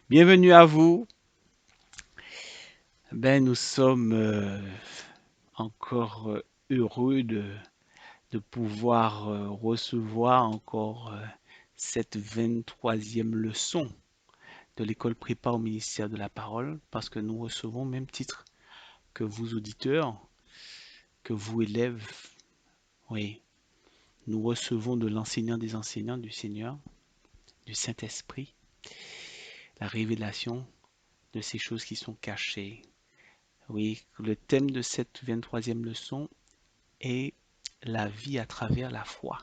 Bienvenue à vous. Nous sommes encore heureux de pouvoir recevoir encore cette 23e leçon de l'école prépa au ministère de la parole, parce que nous recevons au même titre que vous auditeurs, que vous élèves. Oui, nous recevons de l'enseignant des enseignants du Seigneur, du Saint-Esprit, la révélation de ces choses qui sont cachées. Oui, le thème de cette 23e leçon est la vie à travers la foi.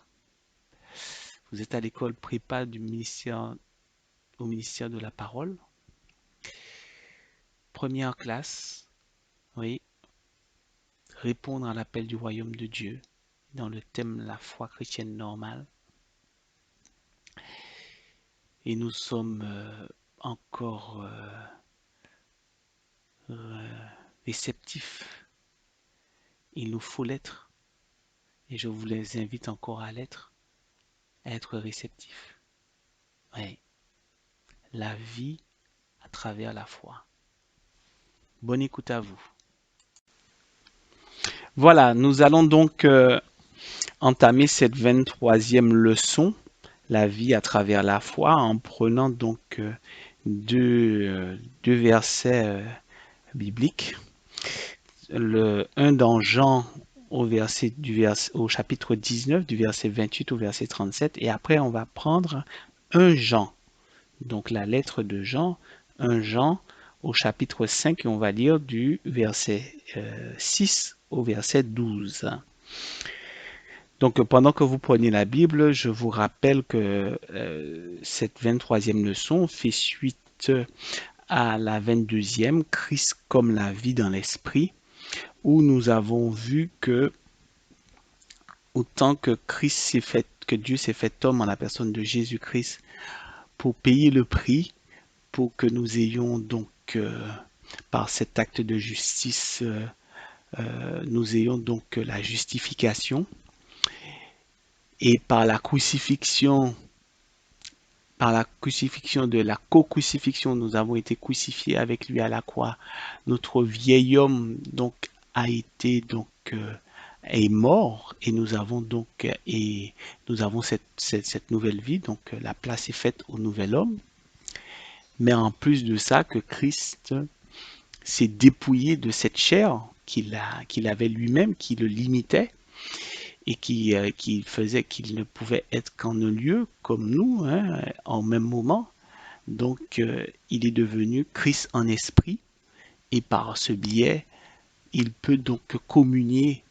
Vous êtes à l'école prépa au ministère de la parole. Première classe, oui, répondre à l'appel du royaume de Dieu dans le thème la foi chrétienne normale. Et nous sommes encore réceptifs. Il nous faut l'être. Et je vous les invite encore à l'être, à être réceptifs. Oui, la vie à travers la foi. Bonne écoute à vous. Voilà, nous allons donc entamer cette 23e leçon, la vie à travers la foi, en prenant donc deux versets bibliques. Un dans Jean au chapitre 19, du verset 28 au verset 37, et après on va prendre un Jean, donc la lettre de Jean, un Jean au chapitre 5, et on va lire du verset 6 au verset 12. Donc, pendant que vous prenez la Bible, je vous rappelle que cette 23e leçon fait suite à la 22e, Christ comme la vie dans l'esprit, où nous avons vu que autant que que Dieu s'est fait homme en la personne de Jésus-Christ pour payer le prix, pour que nous ayons donc, par cet acte de justice, nous ayons donc la justification, et par la crucifixion de la co-crucifixion, nous avons été crucifiés avec lui à la croix. Notre vieil homme donc a été est mort, et nous avons cette nouvelle vie, donc la place est faite au nouvel homme. Mais en plus de ça, que Christ s'est dépouillé de cette chair qu'il avait lui-même, qui le limitait, et qui faisait qu'il ne pouvait être qu'en un lieu comme nous, hein, en même moment. Donc, il est devenu Christ en esprit, et par ce biais, il peut donc communier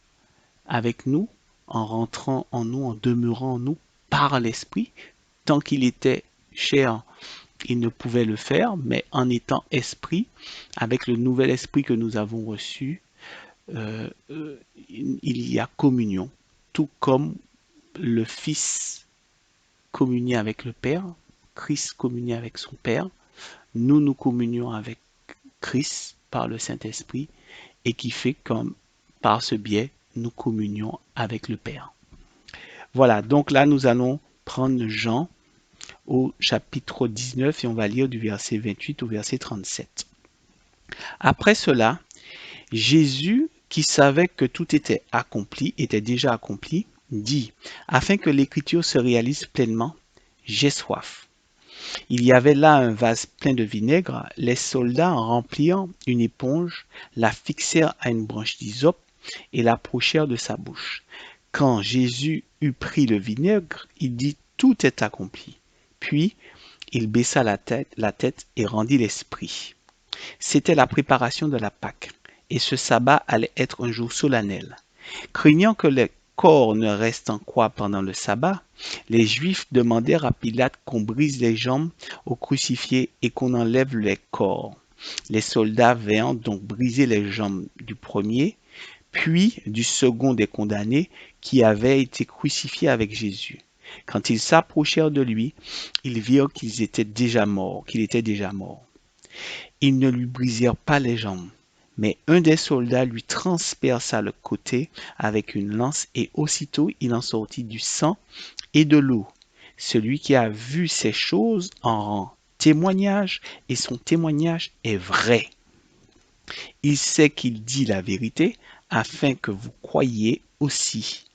avec nous, en rentrant en nous, en demeurant en nous, par l'esprit. Tant qu'il était chair, il ne pouvait le faire, mais en étant esprit, avec le nouvel esprit que nous avons reçu, il y a communion, tout comme le Fils communiait avec le Père, Christ communiait avec son Père, nous communions avec Christ par le Saint-Esprit, et qui fait comme par ce biais, nous communions avec le Père. Voilà, donc là nous allons prendre Jean au chapitre 19 et on va lire du verset 28 au verset 37. Après cela, Jésus, qui savait que tout était déjà accompli, dit, afin que l'écriture se réalise pleinement, j'ai soif. Il y avait là un vase plein de vinaigre. Les soldats en remplirent une éponge, la fixèrent à une branche d'hysope et l'approchèrent de sa bouche. Quand Jésus eut pris le vinaigre, il dit, tout est accompli. Puis, il baissa la tête et rendit l'esprit. C'était la préparation de la Pâque, et ce sabbat allait être un jour solennel. Craignant que les corps ne restent en croix pendant le sabbat, les Juifs demandèrent à Pilate qu'on brise les jambes aux crucifiés et qu'on enlève les corps. Les soldats vinrent donc briser les jambes du premier, puis du second des condamnés qui avait été crucifié avec Jésus. Quand ils s'approchèrent de lui, ils virent qu'il était déjà mort. Ils ne lui brisèrent pas les jambes, mais un des soldats lui transperça le côté avec une lance, et aussitôt il en sortit du sang et de l'eau. Celui qui a vu ces choses en rend témoignage et son témoignage est vrai. Il sait qu'il dit la vérité afin que vous croyiez aussi.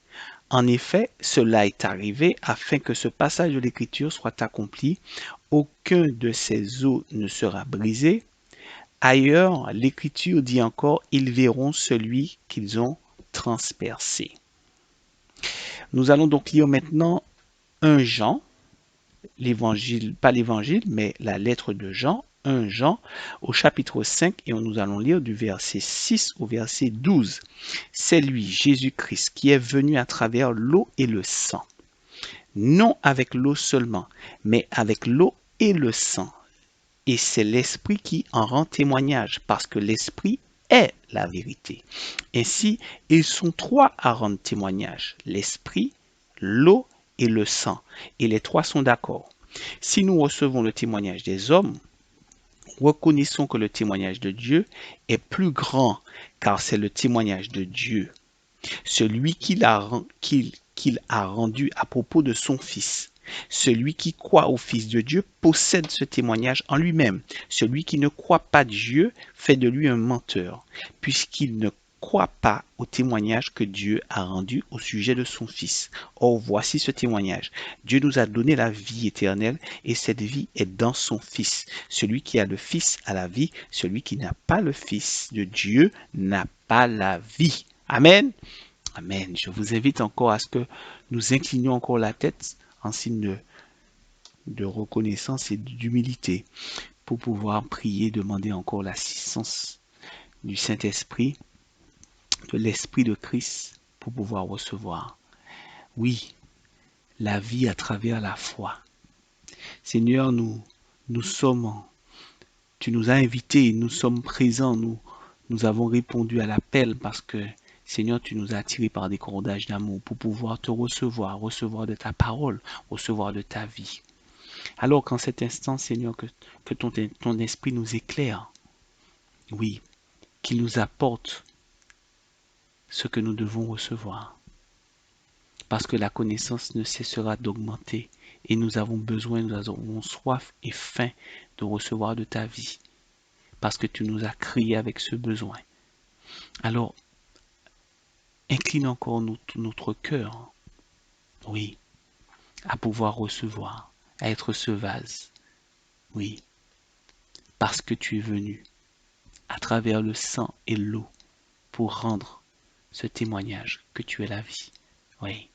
En effet, cela est arrivé afin que ce passage de l'Écriture soit accompli. Aucun de ces os ne sera brisé. Ailleurs, l'Écriture dit encore, ils verront celui qu'ils ont transpercé. Nous allons donc lire maintenant 1 Jean, l'évangile, pas l'évangile, mais la lettre de Jean, 1 Jean, au chapitre 5, et nous allons lire du verset 6 au verset 12. C'est lui, Jésus-Christ, qui est venu à travers l'eau et le sang. Non avec l'eau seulement, mais avec l'eau et le sang. Et c'est l'Esprit qui en rend témoignage, parce que l'Esprit est la vérité. Ainsi, ils sont trois à rendre témoignage, l'Esprit, l'eau et le sang. Et les trois sont d'accord. Si nous recevons le témoignage des hommes, reconnaissons que le témoignage de Dieu est plus grand, car c'est le témoignage de Dieu, celui qu'il a rendu à propos de son Fils. Celui qui croit au Fils de Dieu possède ce témoignage en lui-même. Celui qui ne croit pas Dieu fait de lui un menteur, puisqu'il ne croit pas au témoignage que Dieu a rendu au sujet de son Fils. Or, voici ce témoignage. Dieu nous a donné la vie éternelle, et cette vie est dans son Fils. Celui qui a le Fils a la vie, celui qui n'a pas le Fils de Dieu n'a pas la vie. Amen. Amen. Je vous invite encore à ce que nous inclinions encore la tête en signe de reconnaissance et d'humilité pour pouvoir prier, demander encore l'assistance du Saint-Esprit, de l'Esprit de Christ pour pouvoir recevoir. Oui, la vie à travers la foi. Seigneur, nous sommes, tu nous as invités, nous sommes présents, nous avons répondu à l'appel parce que Seigneur, tu nous as attirés par des cordages d'amour pour pouvoir te recevoir, recevoir de ta parole, recevoir de ta vie. Alors qu'en cet instant, Seigneur, que ton esprit nous éclaire, oui, qu'il nous apporte ce que nous devons recevoir. Parce que la connaissance ne cessera d'augmenter et nous avons besoin, nous avons soif et faim de recevoir de ta vie. Parce que tu nous as créés avec ce besoin. Alors, incline encore notre cœur, oui, à pouvoir recevoir, à être ce vase, oui, parce que tu es venu à travers le sang et l'eau pour rendre ce témoignage que tu es la vie. Oui.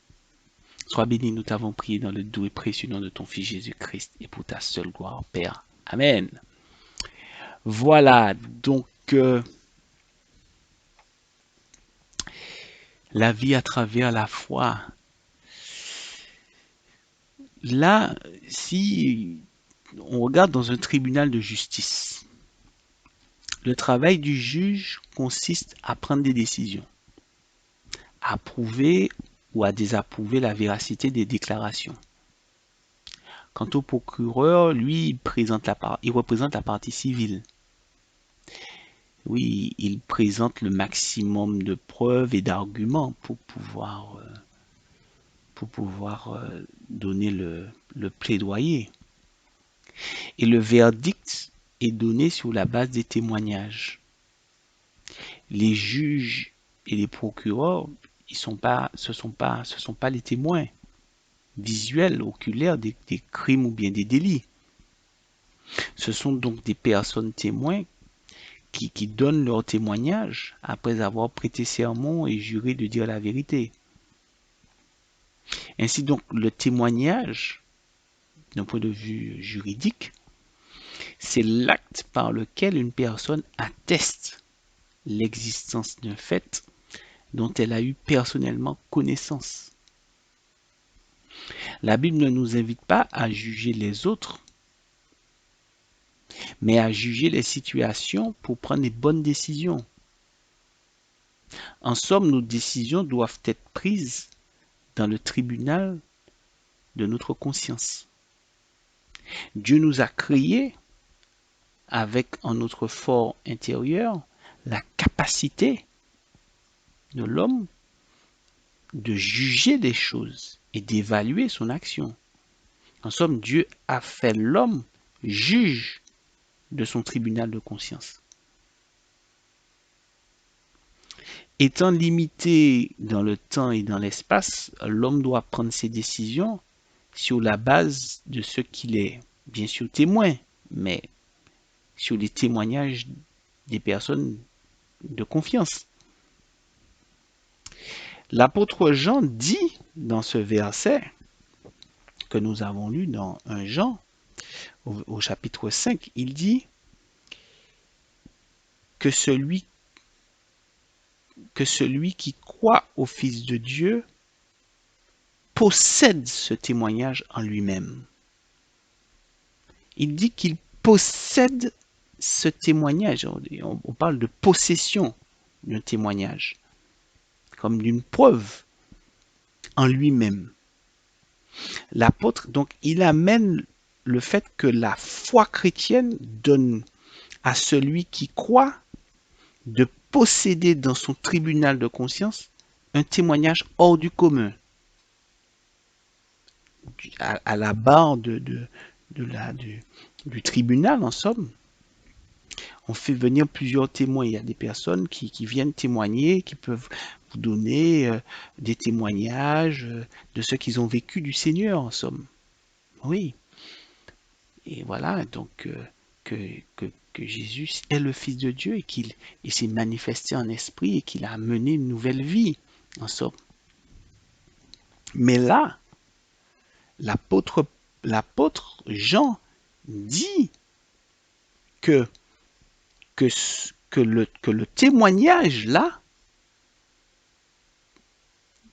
Sois béni, nous t'avons prié dans le doux et précieux nom de ton Fils Jésus-Christ et pour ta seule gloire, Père. Amen. Voilà, donc la vie à travers la foi. Là, si on regarde dans un tribunal de justice, le travail du juge consiste à prendre des décisions, à prouver ou à désapprouver la véracité des déclarations. Quant au procureur, lui, il représente la partie civile. Oui, il présente le maximum de preuves et d'arguments pour pouvoir donner le plaidoyer. Et le verdict est donné sur la base des témoignages. Les juges et les procureurs, ce sont pas les témoins visuels, oculaires des crimes ou bien des délits. Ce sont donc des personnes témoins qui donnent leur témoignage après avoir prêté serment et juré de dire la vérité. Ainsi donc, le témoignage, d'un point de vue juridique, c'est l'acte par lequel une personne atteste l'existence d'un fait dont elle a eu personnellement connaissance. La Bible ne nous invite pas à juger les autres, mais à juger les situations pour prendre les bonnes décisions. En somme, nos décisions doivent être prises dans le tribunal de notre conscience. Dieu nous a créés avec en notre fort intérieur la capacité de l'homme de juger des choses et d'évaluer son action. En somme, Dieu a fait l'homme juge de son tribunal de conscience. Étant limité dans le temps et dans l'espace, l'homme doit prendre ses décisions sur la base de ce qu'il est, bien sûr témoin, mais sur les témoignages des personnes de confiance. L'apôtre Jean dit dans ce verset que nous avons lu dans 1 Jean, au chapitre 5, il dit que celui qui croit au Fils de Dieu possède ce témoignage en lui-même. Il dit qu'il possède ce témoignage. On parle de possession d'un témoignage, comme d'une preuve en lui-même. L'apôtre, donc, il amène le fait que la foi chrétienne donne à celui qui croit de posséder dans son tribunal de conscience un témoignage hors du commun, à la barre du tribunal, en somme. On fait venir plusieurs témoins. Il y a des personnes qui viennent témoigner, qui peuvent vous donner des témoignages de ce qu'ils ont vécu du Seigneur, en somme. Oui. Et voilà, donc que Jésus est le Fils de Dieu et qu'il s'est manifesté en esprit et qu'il a mené une nouvelle vie, en somme. Mais là, l'apôtre Jean dit que le témoignage là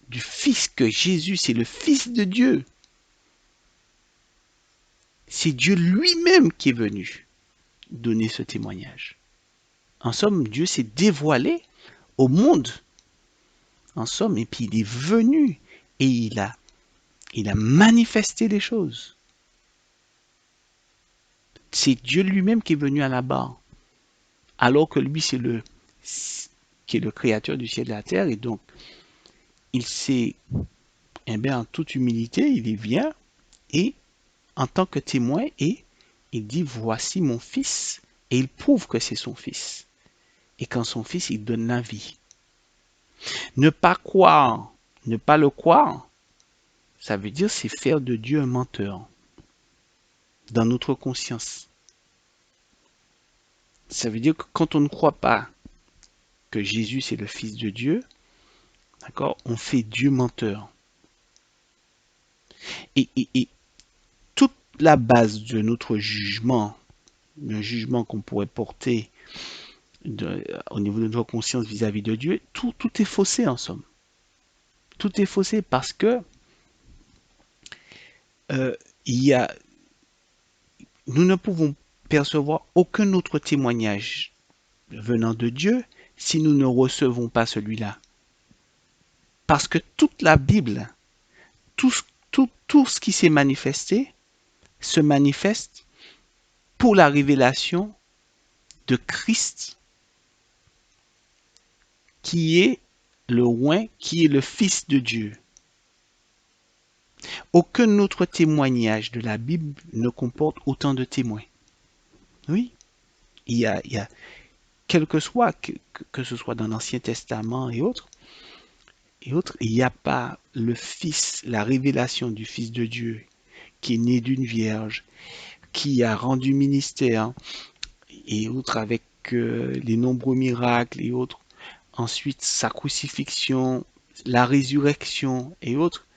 du Fils, que Jésus c'est le Fils de Dieu, c'est Dieu lui-même qui est venu donner ce témoignage. En somme, Dieu s'est dévoilé au monde, en somme, et puis il est venu et il a manifesté les choses. C'est Dieu lui-même qui est venu à la barre, alors que lui c'est qui est le créateur du ciel et de la terre, et donc il s'est, en toute humilité, il vient et en tant que témoin, et il dit voici mon fils, et il prouve que c'est son fils. Et quand son fils, il donne la vie. Ne pas croire, ne pas le croire, ça veut dire c'est faire de Dieu un menteur dans notre conscience. Ça veut dire que quand on ne croit pas que Jésus c'est le Fils de Dieu, d'accord, on fait Dieu menteur. Et toute la base de notre jugement, le jugement qu'on pourrait porter au niveau de notre conscience vis-à-vis de Dieu, tout est faussé en somme. Tout est faussé parce que il y a, nous ne pouvons percevoir aucun autre témoignage venant de Dieu si nous ne recevons pas celui-là. Parce que toute la Bible, tout ce qui s'est manifesté, se manifeste pour la révélation de Christ, qui est le Oint, qui est le Fils de Dieu. Aucun autre témoignage de la Bible ne comporte autant de témoins. Oui, il y a quel que soit, que ce soit dans l'Ancien Testament et autres, il n'y a pas le Fils, la révélation du Fils de Dieu, qui est né d'une vierge, qui a rendu ministère, et autres avec les nombreux miracles et autres. Ensuite, sa crucifixion, la résurrection et autres,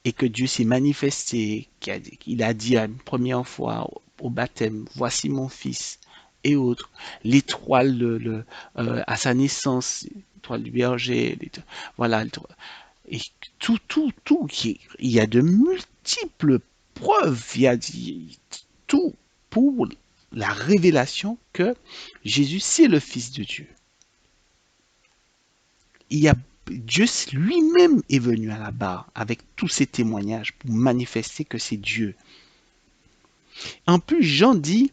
et que Dieu s'est manifesté, qu'il a dit une première fois au baptême, voici mon fils, et autres. L'étoile à sa naissance, l'étoile du berger, voilà. Et tout, il y a de multiples preuves, il y a tout pour la révélation que Jésus, c'est le Fils de Dieu. Dieu lui-même est venu à la barre avec tous ces témoignages pour manifester que c'est Dieu. En plus, Jean dit,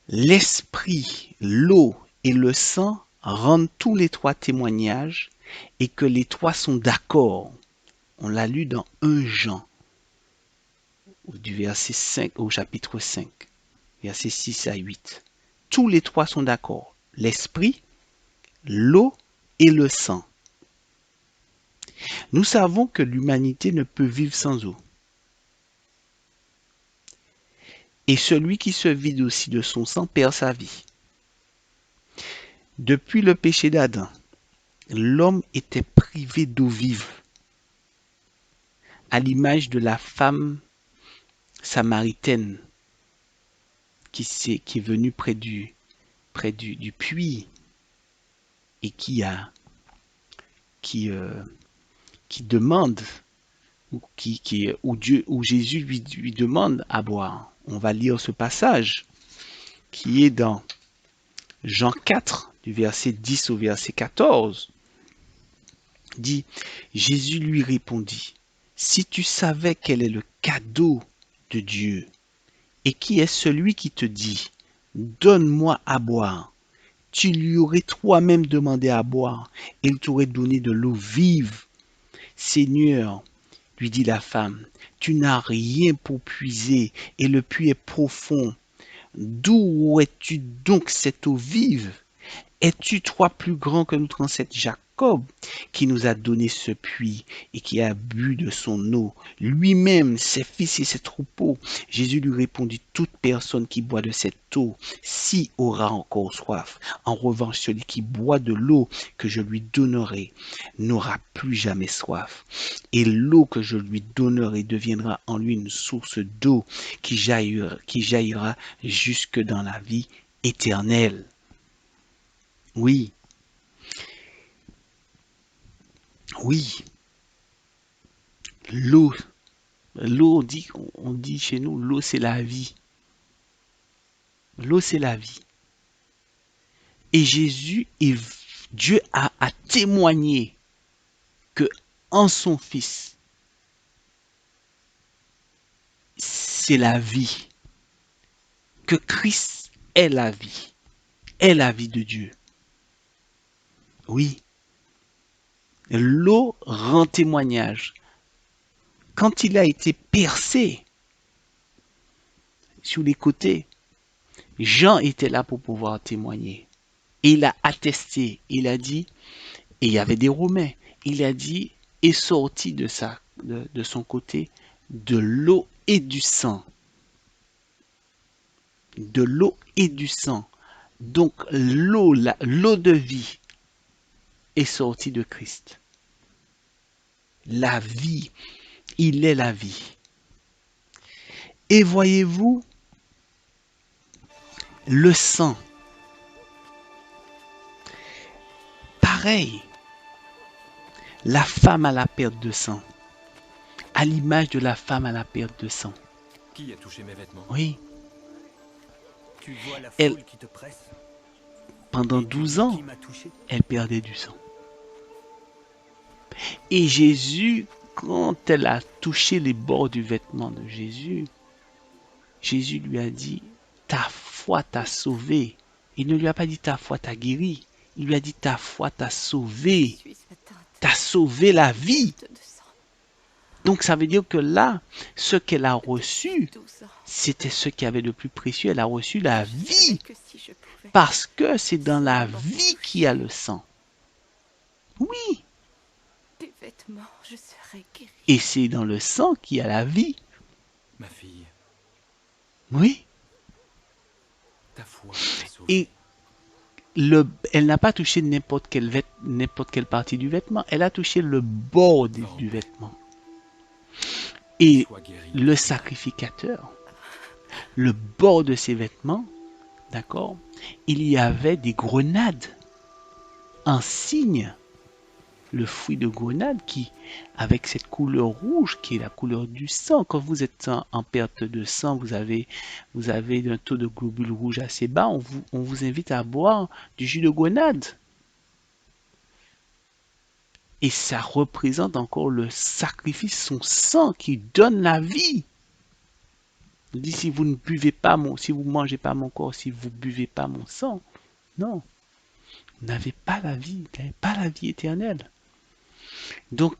l'esprit, l'eau et le sang rendent tous les trois témoignages et que les trois sont d'accord. On l'a lu dans 1 Jean. du verset 5 au chapitre 5, verset 6 à 8. Tous les trois sont d'accord. L'esprit, l'eau et le sang. Nous savons que l'humanité ne peut vivre sans eau. Et celui qui se vide aussi de son sang perd sa vie. Depuis le péché d'Adam, l'homme était privé d'eau vive, à l'image de la femme samaritaine qui est venue près du puits et qui, qui demande, où Jésus lui demande à boire. On va lire ce passage qui est dans Jean 4, du verset 10 au verset 14. Dit, Jésus lui répondit, si tu savais quel est le cadeau de Dieu, et qui est celui qui te dit, donne-moi à boire, tu lui aurais toi-même demandé à boire, et il t'aurait donné de l'eau vive. Seigneur, lui dit la femme, tu n'as rien pour puiser, et le puits est profond. D'où es-tu donc cette eau vive? Es-tu toi plus grand que notre ancêtre Jacob, qui nous a donné ce puits et qui a bu de son eau, lui-même, ses fils et ses troupeaux? Jésus lui répondit, toute personne qui boit de cette eau, si aura encore soif. En revanche, celui qui boit de l'eau que je lui donnerai n'aura plus jamais soif. Et l'eau que je lui donnerai deviendra en lui une source d'eau qui jaillira jusque dans la vie éternelle. Oui, oui, l'eau, on dit chez nous, l'eau c'est la vie. L'eau c'est la vie. Et Dieu a témoigné que en son Fils, c'est la vie. Que Christ est la vie de Dieu. Oui, l'eau rend témoignage. Quand il a été percé sur les côtés, Jean était là pour pouvoir témoigner. Et il a attesté, il a dit, et il y avait des Romains, il a dit, est sorti de son côté de l'eau et du sang. De l'eau et du sang. Donc l'eau de vie est sortie de Christ. La vie, il est la vie. Et voyez-vous, le sang, pareil, la femme à la perte de sang, à l'image de la femme à la perte de sang. Qui a touché mes vêtements? Oui, Tu vois la elle, foule qui te presse? pendant Et tu 12 dis ans, qui m'a touché? elle perdait du sang. Et Jésus, quand elle a touché les bords du vêtement de Jésus, Jésus lui a dit, ta foi t'a sauvé. Il ne lui a pas dit ta foi t'a guéri. Il lui a dit ta foi t'a sauvé. T'a sauvé la vie. Donc ça veut dire que là, ce qu'elle a reçu, c'était ce qui avait de plus précieux. Elle a reçu la vie. Parce que c'est dans la vie qu'il y a le sang. Oui. Et c'est dans le sang qu'il y a la vie. Ma fille, Oui. ta foi t'a sauvée. Et elle n'a pas touché n'importe quelle partie du vêtement. Elle a touché le bord du vêtement. Et Sois guérie. le sacrificateur, le bord de ses vêtements, d'accord, il y avait des grenades, un signe, le fruit de grenade qui, avec cette couleur rouge qui est la couleur du sang, quand vous êtes en perte de sang, vous avez un taux de globules rouges assez bas, on vous invite à boire du jus de grenade. Et ça représente encore le sacrifice, son sang qui donne la vie. Il dit si vous ne buvez pas si vous mangez pas mon corps, si vous buvez pas mon sang, non, vous n'avez pas la vie, vous n'avez pas la vie éternelle. Donc,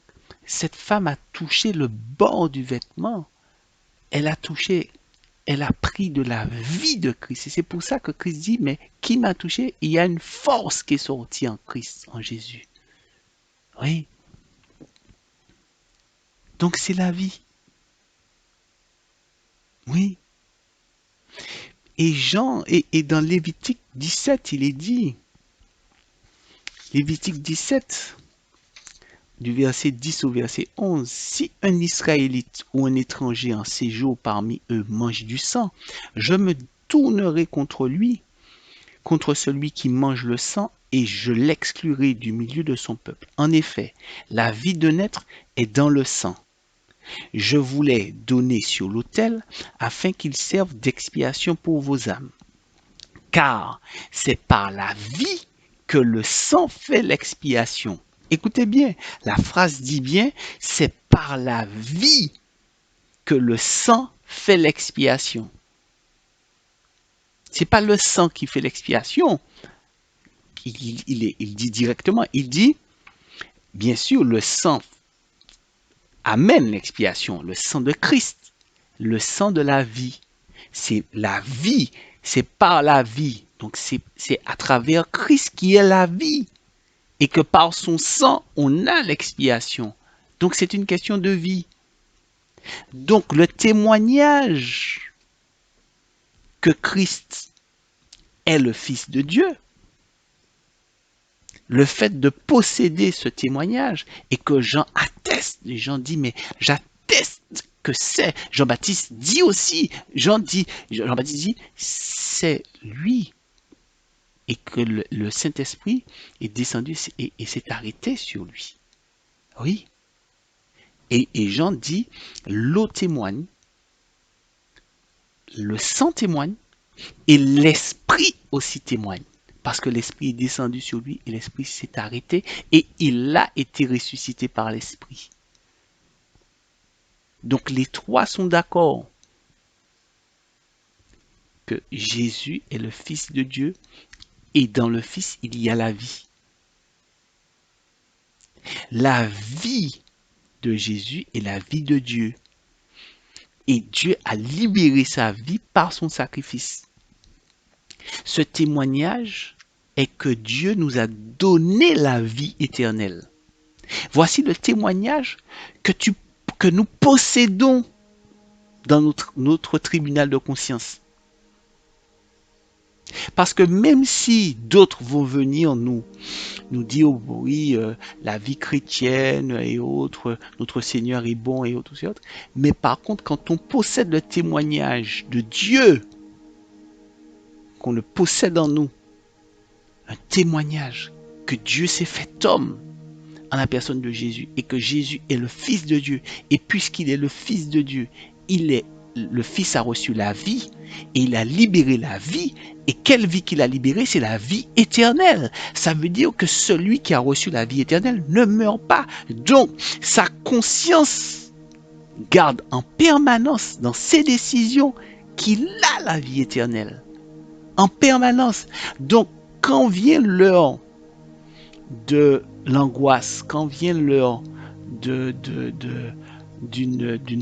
cette femme a touché le bord du vêtement. elle a touché, elle a pris de la vie de Christ. Et c'est pour ça que Christ dit, mais qui m'a touché? Il y a une force qui est sortie en Christ, en Jésus. Oui. Donc c'est la vie. Oui. Et Jean, et dans Lévitique 17, il est dit, Lévitique 17, du verset 10 au verset 11, si un Israélite ou un étranger en séjour parmi eux mange du sang, je me tournerai contre lui, contre celui qui mange le sang, et je l'exclurai du milieu de son peuple. En effet, la vie de naître est dans le sang. Je vous l'ai donné sur l'autel, afin qu'il serve d'expiation pour vos âmes. Car c'est par la vie que le sang fait l'expiation. Écoutez bien, la phrase dit bien, c'est par la vie que le sang fait l'expiation. C'est pas le sang qui fait l'expiation. Il dit directement, il dit, bien sûr, le sang amène l'expiation, le sang de Christ, le sang de la vie. C'est la vie, c'est par la vie. Donc c'est à travers Christ qui est la vie. Et que par son sang, on a l'expiation. Donc c'est une question de vie. Donc le témoignage que Christ est le Fils de Dieu, le fait de posséder ce témoignage et que Jean atteste, les gens disent mais j'atteste que c'est, Jean-Baptiste dit aussi, Jean-Baptiste dit c'est lui, et que le Saint-Esprit est descendu et s'est arrêté sur lui. Oui. Et Jean dit, l'eau témoigne, le sang témoigne, et l'Esprit aussi témoigne. Parce que l'Esprit est descendu sur lui et l'Esprit s'est arrêté et il a été ressuscité par l'Esprit. Donc les trois sont d'accord que Jésus est le Fils de Dieu et dans le Fils il y a la vie. La vie de Jésus est la vie de Dieu. Et Dieu a libéré sa vie par son sacrifice. Ce témoignage est que Dieu nous a donné la vie éternelle. Voici le témoignage que nous possédons dans notre tribunal de conscience. Parce que même si d'autres vont venir nous dire, oh, oui, la vie chrétienne et autres, notre Seigneur est bon et autres, mais par contre, quand on possède le témoignage de Dieu, qu'on le possède en nous, un témoignage que Dieu s'est fait homme en la personne de Jésus et que Jésus est le Fils de Dieu. Et puisqu'il est le Fils de Dieu, le Fils a reçu la vie et il a libéré la vie. Et quelle vie qu'il a libérée? C'est la vie éternelle. Ça veut dire que celui qui a reçu la vie éternelle ne meurt pas. Donc, sa conscience garde en permanence dans ses décisions qu'il a la vie éternelle. En permanence. Donc, quand vient l'heure de l'angoisse, quand vient l'heure d'une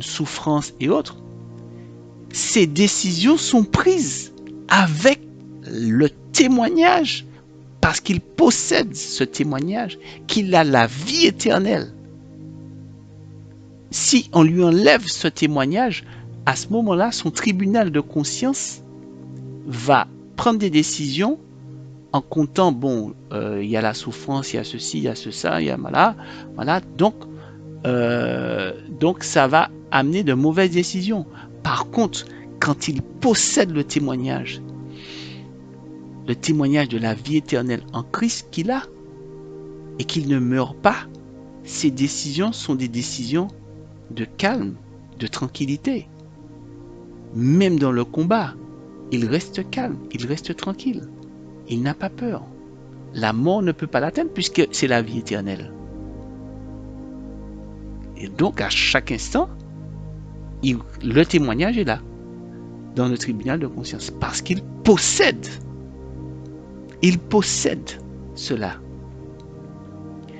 souffrance et autres, ces décisions sont prises avec le témoignage, parce qu'il possède ce témoignage, qu'il a la vie éternelle. Si on lui enlève ce témoignage, à ce moment-là, son tribunal de conscience va prendre des décisions en comptant, bon, il y a la souffrance, il y a ceci, il y a ça, il y a voilà, donc ça va amener de mauvaises décisions. Par contre, quand il possède le témoignage de la vie éternelle en Christ qu'il a, et qu'il ne meurt pas, ses décisions sont des décisions de calme, de tranquillité. Même dans le combat, il reste calme, il reste tranquille. Il n'a pas peur. La mort ne peut pas l'atteindre puisque c'est la vie éternelle. Et donc, à chaque instant, le témoignage est là, dans le tribunal de conscience, parce qu'il possède cela.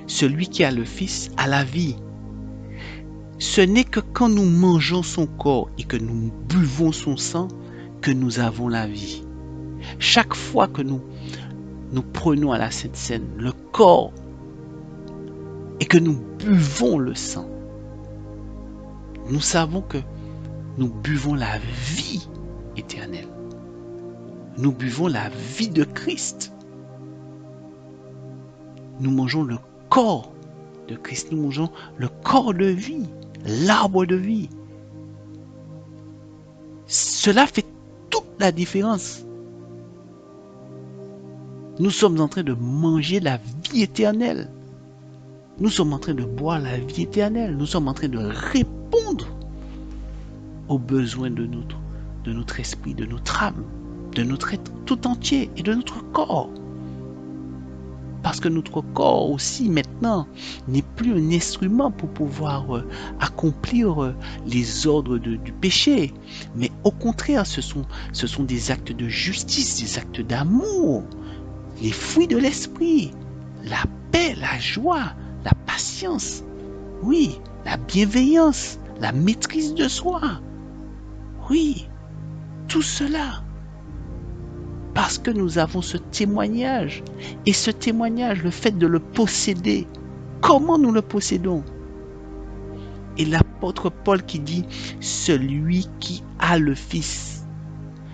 Celui qui a le Fils a la vie. Ce n'est que quand nous mangeons son corps et que nous buvons son sang que nous avons la vie. Chaque fois que nous prenons à la Sainte Seine le corps et que nous buvons le sang, nous savons que nous buvons la vie éternelle. Nous buvons la vie de Christ. Nous mangeons le corps de Christ. Nous mangeons le corps de vie, l'arbre de vie. Cela fait toute la différence. Nous sommes en train de manger la vie éternelle. Nous sommes en train de boire la vie éternelle. Nous sommes en train de répondre aux besoins de notre esprit, de notre âme, de notre être tout entier et de notre corps. Parce que notre corps aussi maintenant n'est plus un instrument pour pouvoir accomplir les ordres du péché. Mais au contraire, ce sont des actes de justice, des actes d'amour, les fruits de l'esprit, la paix, la joie, la patience, oui, la bienveillance, la maîtrise de soi. Oui, tout cela. Parce que nous avons ce témoignage. Et ce témoignage, le fait de le posséder, comment nous le possédons? Et l'apôtre Paul qui dit, celui qui a le Fils.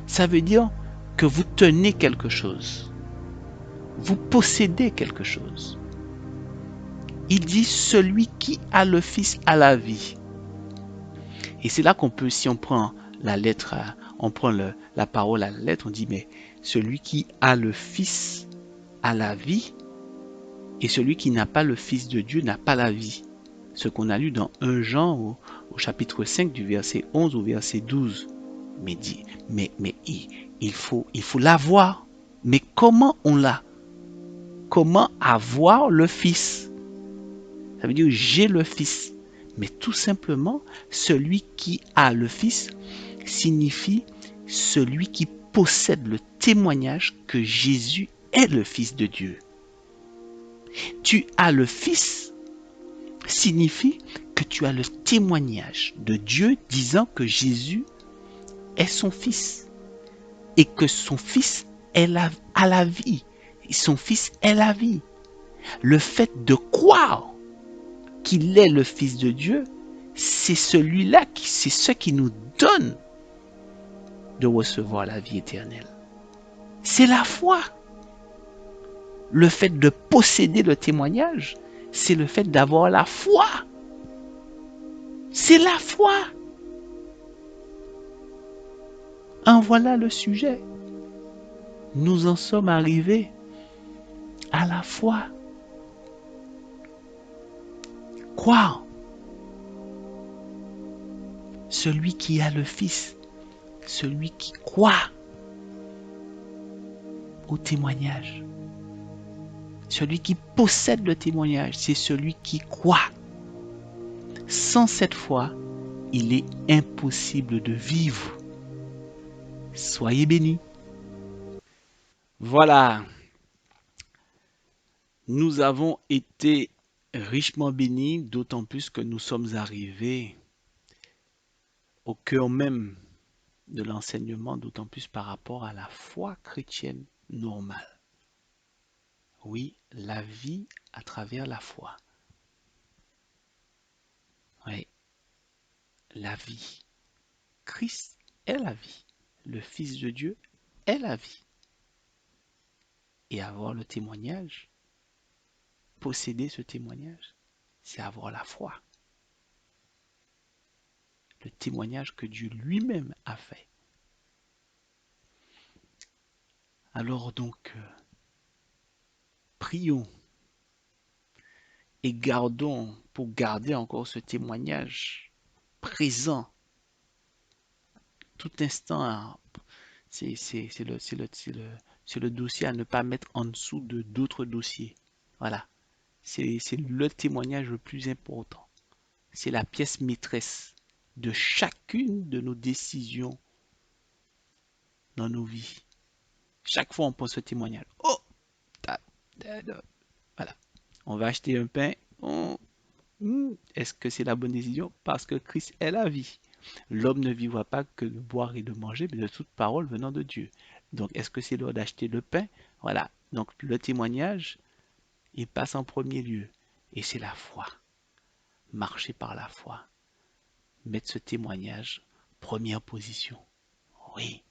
Ça veut dire que vous tenez quelque chose. Vous possédez quelque chose. Il dit, celui qui a le Fils a la vie. Et c'est là qu'on peut, si on prend la lettre, on prend la parole à la lettre, on dit, mais celui qui a le Fils a la vie, et celui qui n'a pas le Fils de Dieu n'a pas la vie. Ce qu'on a lu dans 1 Jean au chapitre 5 du verset 11 au verset 12. Mais il faut l'avoir. Mais comment on l'a? Comment avoir le Fils? Ça veut dire j'ai le Fils. Mais tout simplement, celui qui a le Fils signifie celui qui possède le témoignage que Jésus est le Fils de Dieu. Tu as le Fils signifie que tu as le témoignage de Dieu disant que Jésus est son Fils et que son Fils a la vie. Et son Fils est la vie. Le fait de croire qu'il est le Fils de Dieu, c'est celui-là, c'est ce qui nous donne de recevoir la vie éternelle. C'est la foi. Le fait de posséder le témoignage, c'est le fait d'avoir la foi. C'est la foi. En voilà le sujet. Nous en sommes arrivés à la foi. Croire. Celui qui a le Fils, celui qui croit au témoignage. Celui qui possède le témoignage, c'est celui qui croit. Sans cette foi, il est impossible de vivre. Soyez bénis. Voilà. Nous avons été richement bénis, d'autant plus que nous sommes arrivés au cœur même de l'enseignement, d'autant plus par rapport à la foi chrétienne normale. Oui, la vie à travers la foi. Oui, la vie. Christ est la vie. Le Fils de Dieu est la vie. Et avoir le témoignage, posséder ce témoignage, c'est avoir la foi. Le témoignage que Dieu lui-même a fait. Alors donc, prions et gardons, pour garder encore ce témoignage présent, tout instant, c'est le dossier à ne pas mettre en dessous de d'autres dossiers. Voilà, c'est le témoignage le plus important. C'est la pièce maîtresse de chacune de nos décisions dans nos vies. Chaque fois, on pense ce témoignage. Oh, voilà. On va acheter un pain. Est-ce que c'est la bonne décision? Parce que Christ est la vie. L'homme ne vivra pas que de boire et de manger, mais de toute parole venant de Dieu. Donc, est-ce que c'est l'heure d'acheter le pain? Voilà. Donc, le témoignage, il passe en premier lieu. Et c'est la foi. Marcher par la foi. Mettre ce témoignage première position. Oui.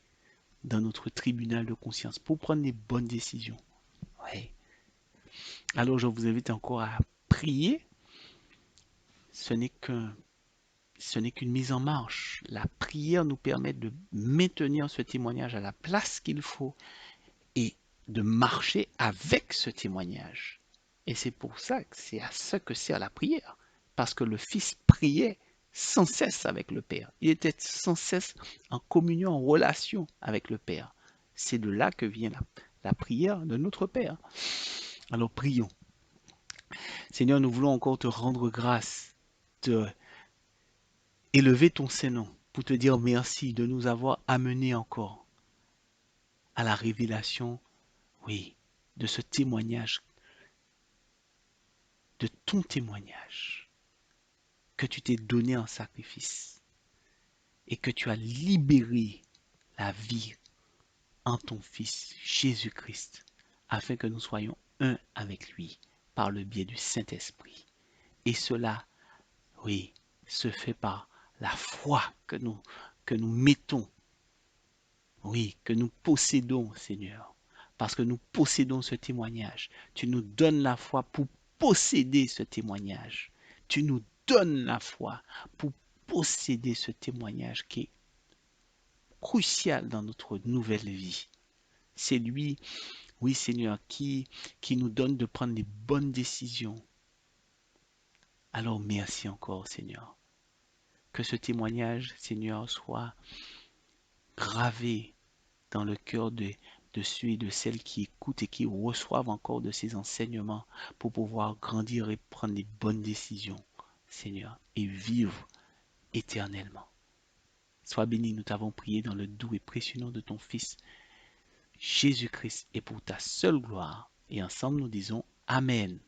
Dans notre tribunal de conscience pour prendre les bonnes décisions. Oui. Alors, je vous invite encore à prier. Ce n'est qu'un Ce n'est qu'une mise en marche. La prière nous permet de maintenir ce témoignage à la place qu'il faut et de marcher avec ce témoignage. Et c'est pour ça que c'est à ça que sert la prière. Parce que le Fils priait sans cesse avec le Père. Il était sans cesse en communion, en relation avec le Père. C'est de là que vient la prière de notre Père. Alors prions. Seigneur, nous voulons encore te rendre grâce, te élever ton Saint-Nom pour te dire merci de nous avoir amenés encore à la révélation, oui, de ce témoignage, de ton témoignage que tu t'es donné en sacrifice et que tu as libéré la vie en ton Fils Jésus-Christ afin que nous soyons un avec lui par le biais du Saint-Esprit. Et cela, oui, se fait par la foi que nous mettons, oui, que nous possédons, Seigneur, parce que nous possédons ce témoignage. Tu nous donnes la foi pour posséder ce témoignage. Tu nous donnes la foi pour posséder ce témoignage qui est crucial dans notre nouvelle vie. C'est lui, oui Seigneur, qui nous donne de prendre les bonnes décisions. Alors merci encore, Seigneur. Que ce témoignage, Seigneur, soit gravé dans le cœur de ceux et de celles qui écoutent et qui reçoivent encore de ces enseignements pour pouvoir grandir et prendre les bonnes décisions, Seigneur, et vivre éternellement. Sois béni, nous t'avons prié dans le doux et précieux nom de ton Fils, Jésus-Christ, et pour ta seule gloire. Et ensemble, nous disons Amen.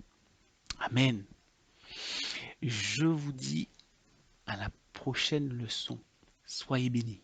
Amen. Je vous dis à la prochaine leçon. Soyez bénis.